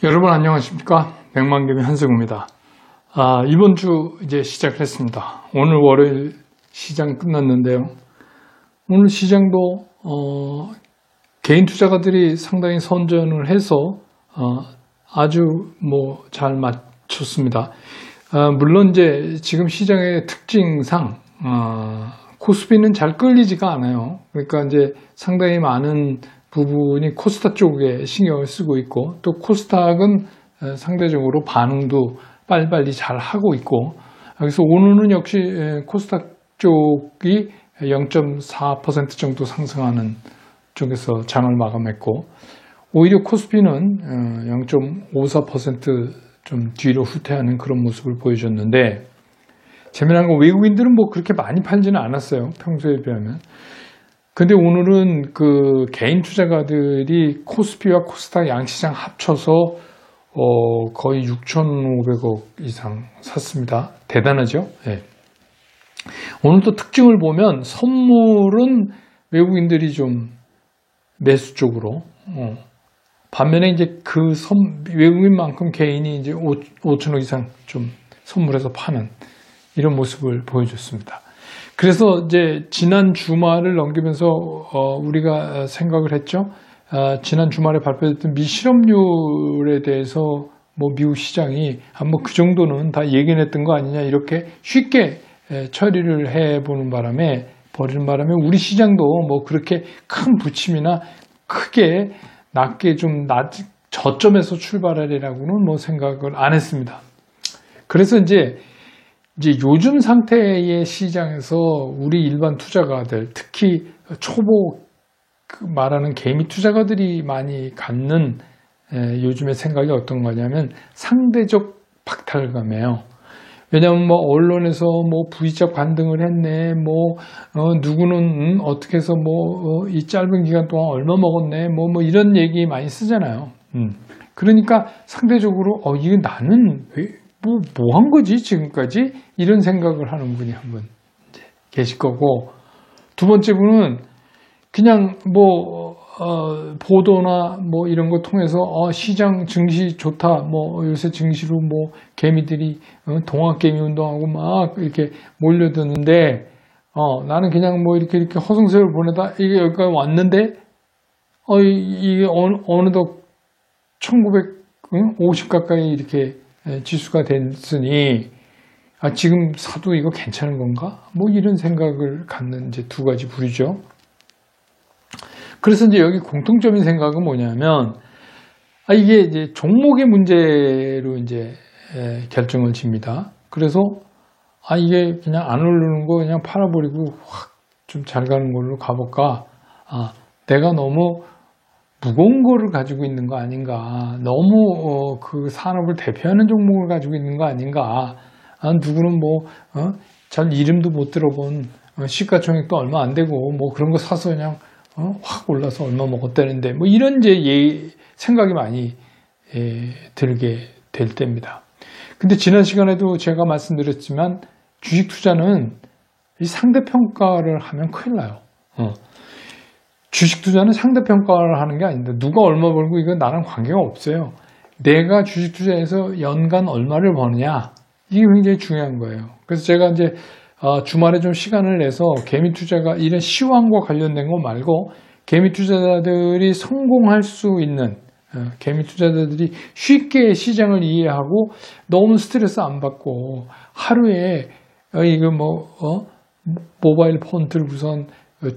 여러분 안녕하십니까? 백만개의 한승우입니다. 이번 주 이제 시작을 했습니다. 오늘 월요일 시장 끝났는데요. 오늘 시장도 개인 투자가들이 상당히 선전을 해서 아주 잘 맞췄습니다. 물론 이제 지금 시장의 특징상 코스피는 잘 끌리지가 않아요. 그러니까 이제 상당히 많은 부분이 코스닥 쪽에 신경을 쓰고 있고, 또 코스닥은 상대적으로 반응도 빨리빨리 잘 하고 있고, 그래서 오늘은 역시 코스닥 쪽이 0.4% 정도 상승하는 쪽에서 장을 마감했고, 오히려 코스피는 0.54% 좀 뒤로 후퇴하는 그런 모습을 보여줬는데, 재미난 건 외국인들은 그렇게 많이 팔지는 않았어요. 평소에 비하면. 근데 오늘은 그 개인 투자가들이 코스피와 코스닥 양시장 합쳐서 거의 6,500억 이상 샀습니다. 대단하죠? 네. 오늘 또 특징을 보면 선물은 외국인들이 좀 매수 쪽으로, 반면에 이제 외국인만큼 개인이 이제 5천억 이상 좀 선물해서 파는 이런 모습을 보여줬습니다. 그래서 이제 지난 주말을 넘기면서 우리가 생각을 했죠. 지난 주말에 발표됐던 미 실업률에 대해서 미국 시장이 그 정도는 다 예견했던 거 아니냐, 이렇게 쉽게 처리를 해보는 바람에 우리 시장도 그렇게 큰 부침이나 크게 낮게 좀 저점에서 출발하리라고는 생각을 안 했습니다. 그래서 이제 요즘 상태의 시장에서 우리 일반 투자가들, 특히 초보 말하는 개미 투자가들이 많이 갖는 요즘의 생각이 어떤 거냐면 상대적 박탈감이에요. 왜냐하면 언론에서 V자 반등을 했네, 누구는 어떻게 해서 이 짧은 기간 동안 얼마 먹었네, 이런 얘기 많이 쓰잖아요. 그러니까 상대적으로 이게 나는 뭐 한 거지 지금까지, 이런 생각을 하는 분이 한 분 계실 거고, 두 번째 분은 그냥 보도나 이런 거 통해서 시장 증시 좋다, 요새 증시로 개미들이 동학개미 운동하고 막 이렇게 몰려드는데, 나는 그냥 이렇게 허송세월 보내다 이게 여기까지 왔는데, 이게 어느덧 1950 가까이 이렇게 지수가 됐으니 지금 사도 이거 괜찮은 건가? 이런 생각을 갖는 이제 두 가지 부류죠. 그래서 이제 여기 공통점인 생각은 뭐냐면, 이게 이제 종목의 문제로 이제 결정을 집니다. 그래서 이게 그냥 안 오르는 거 그냥 팔아버리고 확 좀 잘 가는 걸로 가볼까? 내가 너무 무거운 거를 가지고 있는 거 아닌가, 너무 그 산업을 대표하는 종목을 가지고 있는 거 아닌가, 누구는 잘 이름도 못 들어본 시가총액도 얼마 안 되고 그런 거 사서 그냥 확 올라서 얼마 먹었다는데 이런 이제 생각이 많이 들게 될 때입니다. 근데 지난 시간에도 제가 말씀드렸지만 주식 투자는 이 상대평가를 하면 큰일 나요. 주식 투자는 상대평가를 하는 게 아닌데, 누가 얼마 벌고 이건 나랑 관계가 없어요. 내가 주식 투자에서 연간 얼마를 버느냐, 이게 굉장히 중요한 거예요. 그래서 제가 이제 주말에 좀 시간을 내서 개미 투자가 이런 시황과 관련된 거 말고 개미 투자자들이 성공할 수 있는, 개미 투자자들이 쉽게 시장을 이해하고 너무 스트레스 안 받고 하루에 이거 모바일 폰 들고선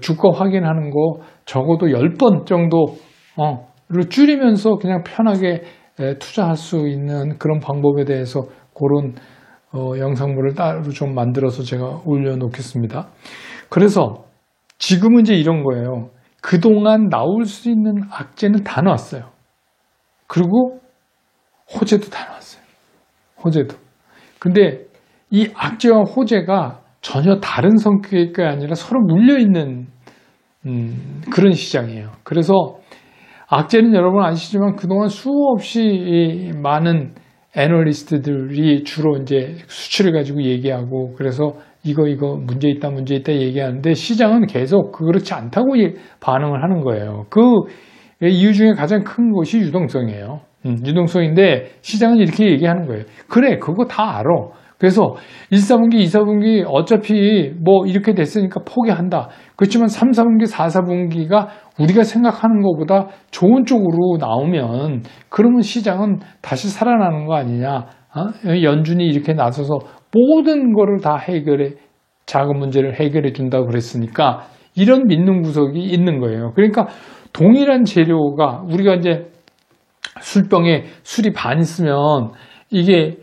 주가 확인하는 거 적어도 10번 정도를 줄이면서 그냥 편하게 투자할 수 있는 그런 방법에 대해서 그런 영상물을 따로 좀 만들어서 제가 올려놓겠습니다. 그래서 지금은 이제 이런 거예요. 그동안 나올 수 있는 악재는 다 나왔어요. 그리고 호재도 다 나왔어요. 호재도. 근데 이 악재와 호재가 전혀 다른 성격이 아니라 서로 물려있는 그런 시장이에요. 그래서 악재는 여러분 아시지만 그동안 수없이 많은 애널리스트들이 주로 이제 수치를 가지고 얘기하고, 그래서 이거 문제 있다 얘기하는데, 시장은 계속 그렇지 않다고 반응을 하는 거예요. 그 이유 중에 가장 큰 것이 유동성이에요. 유동성인데 시장은 이렇게 얘기하는 거예요. 그래, 그거 다 알아. 그래서 1, 4분기, 2, 4분기 어차피 뭐 이렇게 됐으니까 포기한다. 그렇지만 3, 4분기, 4, 4분기가 우리가 생각하는 것보다 좋은 쪽으로 나오면 그러면 시장은 다시 살아나는 거 아니냐. 연준이 이렇게 나서서 모든 거를 다 해결해, 자금 문제를 해결해 준다고 그랬으니까 이런 믿는 구석이 있는 거예요. 그러니까 동일한 재료가 우리가 이제 술병에 술이 반 있으면 이게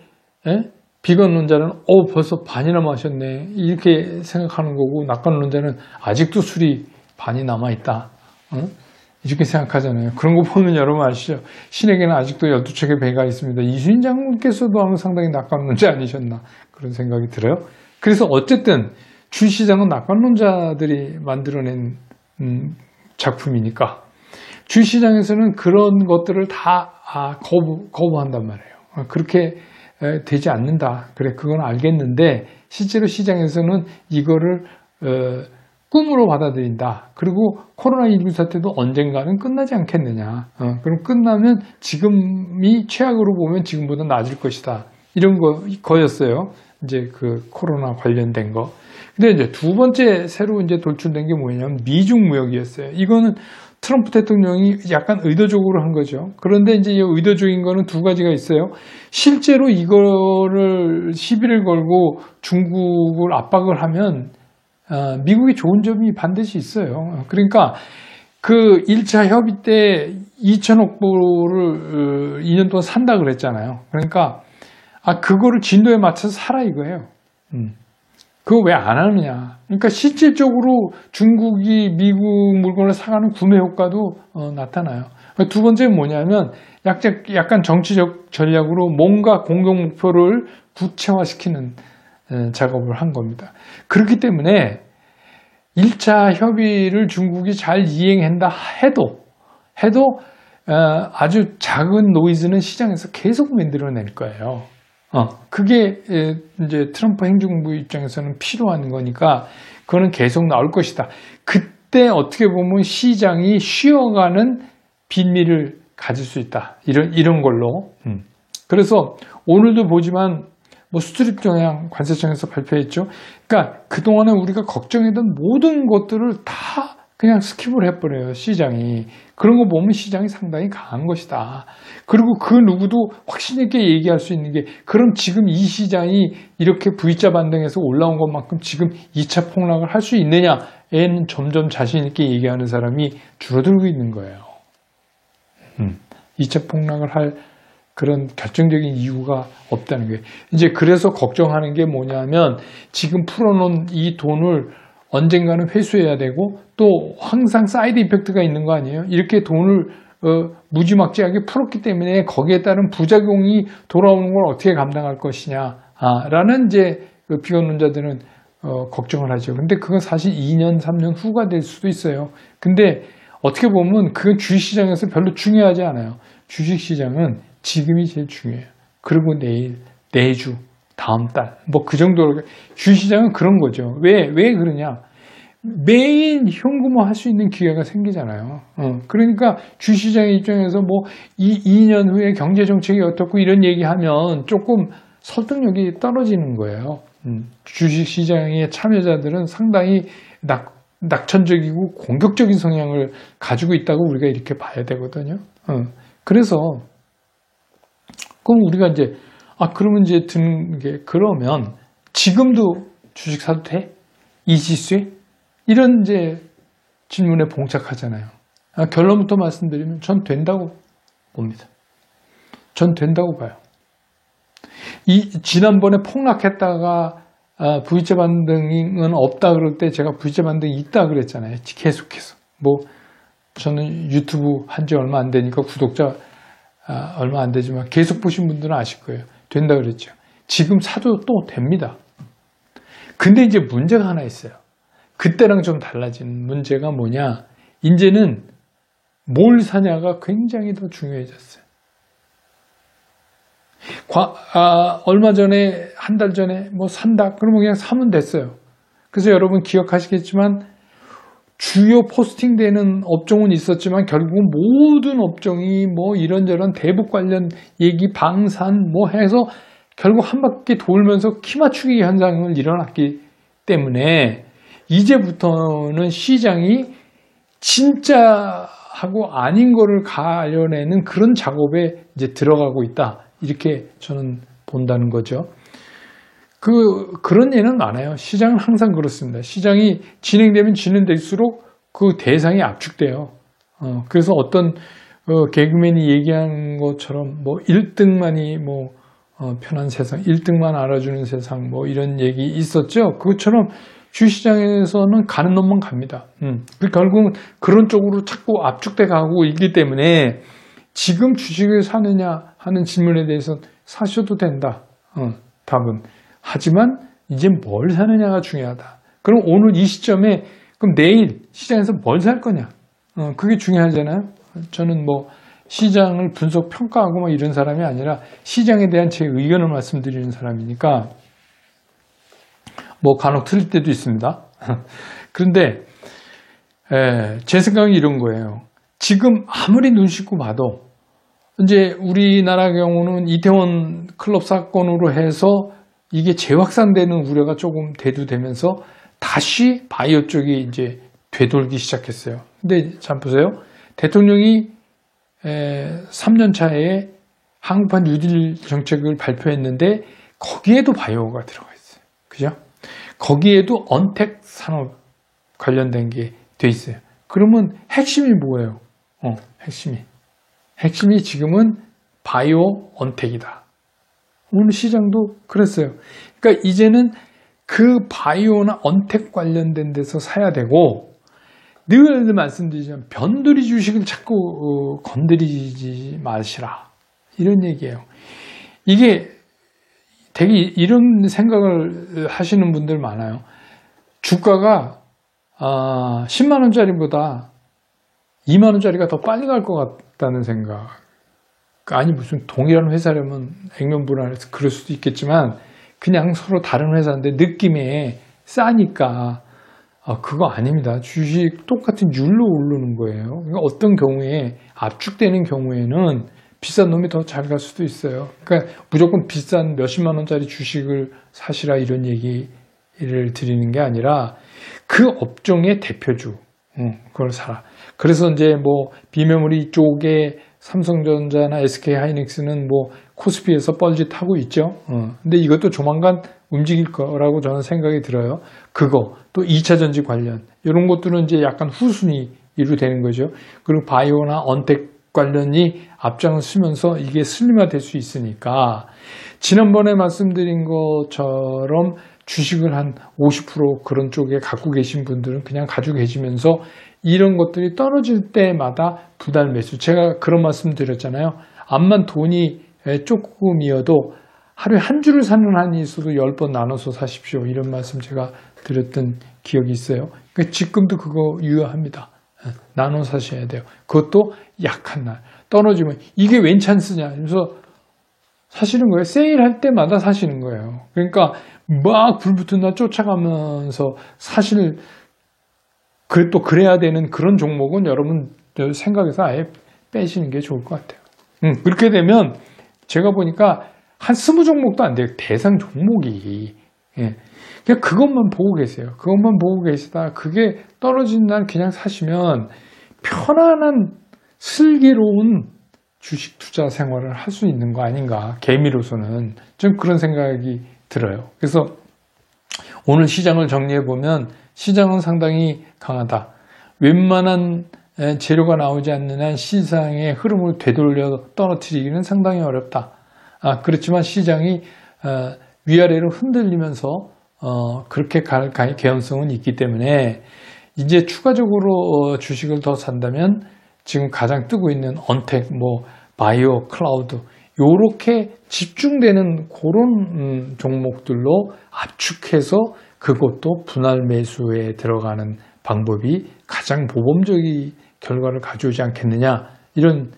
비건론자는 벌써 반이나 마셨네 이렇게 생각하는 거고, 낙관론자는 아직도 술이 반이 남아있다 이렇게 생각하잖아요. 그런 거 보면 여러분 아시죠? 신에게는 아직도 12척의 배가 있습니다. 이순신 장군께서도 아마 상당히 낙관론자 아니셨나 그런 생각이 들어요. 그래서 어쨌든 주시장은 낙관론자들이 만들어낸 작품이니까 주시장에서는 그런 것들을 다 거부한단 말이에요. 그렇게 되지 않는다. 그래, 그건 알겠는데 실제로 시장에서는 이거를 꿈으로 받아들인다. 그리고 코로나19 사태도 언젠가는 끝나지 않겠느냐. 그럼 끝나면 지금이 최악으로 보면 지금보다 나아질 것이다. 이런 거였어요. 이제 그 코로나 관련된 거. 근데 이제 두 번째 새로 이제 돌출된 게 뭐냐면 미중 무역이었어요. 이거는 트럼프 대통령이 약간 의도적으로 한 거죠. 그런데 이제 의도적인 거는 두 가지가 있어요. 실제로 이거를 시비를 걸고 중국을 압박을 하면 미국이 좋은 점이 반드시 있어요. 그러니까 그 1차 협의 때 2천억 불을 2년 동안 산다 그랬잖아요. 그러니까 그거를 진도에 맞춰서 사라 이거예요. 그거 왜 안 하느냐. 그러니까 실질적으로 중국이 미국 물건을 사가는 구매 효과도 나타나요. 두 번째는 뭐냐면 약간 정치적 전략으로 뭔가 공동 목표를 구체화시키는 작업을 한 겁니다. 그렇기 때문에 1차 협의를 중국이 잘 이행한다 해도 아주 작은 노이즈는 시장에서 계속 만들어낼 거예요. 그게 이제 트럼프 행정부 입장에서는 필요한 거니까 그거는 계속 나올 것이다. 그때 어떻게 보면 시장이 쉬어가는 빈미를 가질 수 있다. 이런 걸로. 그래서 오늘도 보지만 뭐 수출입 정향 관세청에서 발표했죠. 그러니까 그동안에 우리가 걱정했던 모든 것들을 다 그냥 스킵을 해버려요, 시장이. 그런 거 보면 시장이 상당히 강한 것이다. 그리고 그 누구도 확신 있게 얘기할 수 있는 게, 그럼 지금 이 시장이 이렇게 V자 반등해서 올라온 것만큼 지금 2차 폭락을 할 수 있느냐에는 점점 자신 있게 얘기하는 사람이 줄어들고 있는 거예요. 2차 폭락을 할 그런 결정적인 이유가 없다는 거예요. 이제 그래서 걱정하는 게 뭐냐면 지금 풀어놓은 이 돈을 언젠가는 회수해야 되고 또 항상 사이드 이펙트가 있는 거 아니에요? 이렇게 돈을 무지막지하게 풀었기 때문에 거기에 따른 부작용이 돌아오는 걸 어떻게 감당할 것이냐 라는 이제 그 비관론자들은 걱정을 하죠. 근데 그건 사실 2년, 3년 후가 될 수도 있어요. 근데 어떻게 보면 그건 주식시장에서 별로 중요하지 않아요. 주식시장은 지금이 제일 중요해요. 그리고 내일, 내주, 다음 달, 뭐 그 정도로. 주식시장은 그런 거죠. 왜 그러냐? 매일 현금화 할 수 있는 기회가 생기잖아요. 그러니까 주식시장의 입장에서 뭐 2년 후에 경제정책이 어떻고 이런 얘기하면 조금 설득력이 떨어지는 거예요. 주식시장의 참여자들은 상당히 낙천적이고 공격적인 성향을 가지고 있다고 우리가 이렇게 봐야 되거든요. 그래서 그럼 우리가 이제 그러면 이제 드는 게, 그러면 지금도 주식 사도 돼? 이 지수에? 이런 이제 질문에 봉착하잖아요. 결론부터 말씀드리면 전 된다고 봅니다. 전 된다고 봐요. 지난번에 폭락했다가 V자 반등은 없다 그럴 때 제가 V자 반등이 있다 그랬잖아요. 계속해서. 뭐 저는 유튜브 한 지 얼마 안 되니까 구독자 얼마 안 되지만 계속 보신 분들은 아실 거예요. 된다 그랬죠. 지금 사도 또 됩니다. 근데 이제 문제가 하나 있어요. 그때랑 좀 달라진 문제가 뭐냐? 이제는 뭘 사냐가 굉장히 더 중요해졌어요. 얼마 전에, 한 달 전에 뭐 산다 그러면 그냥 사면 됐어요. 그래서 여러분 기억하시겠지만 주요 포스팅되는 업종은 있었지만 결국은 모든 업종이 뭐 이런저런 대북 관련 얘기, 방산 뭐 해서 결국 한 바퀴 돌면서 키 맞추기 현상을 일어났기 때문에 이제부터는 시장이 진짜하고 아닌 거를 가려내는 그런 작업에 이제 들어가고 있다. 이렇게 저는 본다는 거죠. 그런 예는 많아요. 시장은 항상 그렇습니다. 시장이 진행되면 진행될수록 그 대상이 압축돼요. 그래서 어떤 개그맨이 얘기한 것처럼 뭐 1등만이 뭐 편한 세상, 1등만 알아주는 세상 뭐 이런 얘기 있었죠. 그것처럼 주시장에서는 가는 놈만 갑니다. 결국은 그런 쪽으로 자꾸 압축돼 가고 있기 때문에 지금 주식을 사느냐 하는 질문에 대해서 사셔도 된다. 답은. 하지만 이제 뭘 사느냐가 중요하다. 그럼 오늘 이 시점에 그럼 내일 시장에서 뭘 살 거냐? 그게 중요하잖아요. 저는 뭐 시장을 분석 평가하고 뭐 이런 사람이 아니라 시장에 대한 제 의견을 말씀드리는 사람이니까 뭐 간혹 틀릴 때도 있습니다. 그런데 제 생각은 이런 거예요. 지금 아무리 눈 씻고 봐도 이제 우리나라 경우는 이태원 클럽 사건으로 해서 이게 재확산되는 우려가 조금 대두되면서 다시 바이오 쪽이 이제 되돌기 시작했어요. 근데 잘 보세요. 대통령이 3년 차에 한국판 뉴딜 정책을 발표했는데 거기에도 바이오가 들어가 있어요. 그죠? 거기에도 언택 산업 관련된 게 돼 있어요. 그러면 핵심이 뭐예요? 핵심이 지금은 바이오 언택이다. 오늘 시장도 그랬어요. 그러니까 이제는 그 바이오나 언택 관련된 데서 사야 되고 늘 말씀드리지만 변두리 주식을 자꾸 건드리지 마시라. 이런 얘기예요. 이게 되게 이런 생각을 하시는 분들 많아요. 주가가 10만 원짜리보다 2만 원짜리가 더 빨리 갈 것 같다는 생각. 아니 무슨 동일한 회사라면 액면불안해서 그럴 수도 있겠지만 그냥 서로 다른 회사인데 느낌에 싸니까 그거 아닙니다. 주식 똑같은 율로 오르는 거예요. 그러니까 어떤 경우에 압축되는 경우에는 비싼 놈이 더 잘 갈 수도 있어요. 그러니까 무조건 비싼 몇십만 원짜리 주식을 사시라 이런 얘기를 드리는 게 아니라 그 업종의 대표주 그걸 사라. 그래서 이제 뭐 비메모리 쪽에 삼성전자나 SK하이닉스는 뭐 코스피에서 뻘짓하고 있죠. 근데 이것도 조만간 움직일 거라고 저는 생각이 들어요. 그거 또 2차 전지 관련 이런 것들은 이제 약간 후순위로 되는 거죠. 그리고 바이오나 언택 관련이 앞장을 서면서 이게 슬림화될 수 있으니까 지난번에 말씀드린 것처럼 주식을 한 50% 그런 쪽에 갖고 계신 분들은 그냥 가지고 계시면서 이런 것들이 떨어질 때마다 분할 매수. 제가 그런 말씀 드렸잖아요. 암만 돈이 조금이어도 하루에 한 주를 사는 한이 있어도 10번 나눠서 사십시오. 이런 말씀 제가 드렸던 기억이 있어요. 그러니까 지금도 그거 유효합니다. 나눠 사셔야 돼요. 그것도 약한 날. 떨어지면 이게 웬 찬스냐. 그래서 사시는 거예요. 세일할 때마다 사시는 거예요. 그러니까 막 불붙은 날 쫓아가면서 사실 또 그래야 되는 그런 종목은 여러분 생각해서 아예 빼시는 게 좋을 것 같아요. 그렇게 되면 제가 보니까 한 20종목도 안 돼요. 대상 종목이. 예. 그냥 그것만 보고 계세요. 그것만 보고 계시다. 그게 떨어진 날 그냥 사시면 편안한 슬기로운 주식 투자 생활을 할 수 있는 거 아닌가. 개미로서는 좀 그런 생각이 들어요. 그래서 오늘 시장을 정리해 보면 시장은 상당히 강하다. 웬만한 재료가 나오지 않는 한 시장의 흐름을 되돌려 떨어뜨리기는 상당히 어렵다. 그렇지만 시장이 위아래로 흔들리면서 그렇게 갈 개연성은 있기 때문에 이제 추가적으로 주식을 더 산다면 지금 가장 뜨고 있는 언택, 바이오, 클라우드 요렇게 집중되는 그런 종목들로 압축해서 그것도 분할 매수에 들어가는 방법이 가장 모범적인 결과를 가져오지 않겠느냐 이런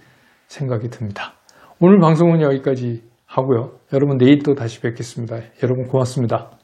생각이 듭니다. 오늘 방송은 여기까지 하고요. 여러분 내일 또 다시 뵙겠습니다. 여러분 고맙습니다.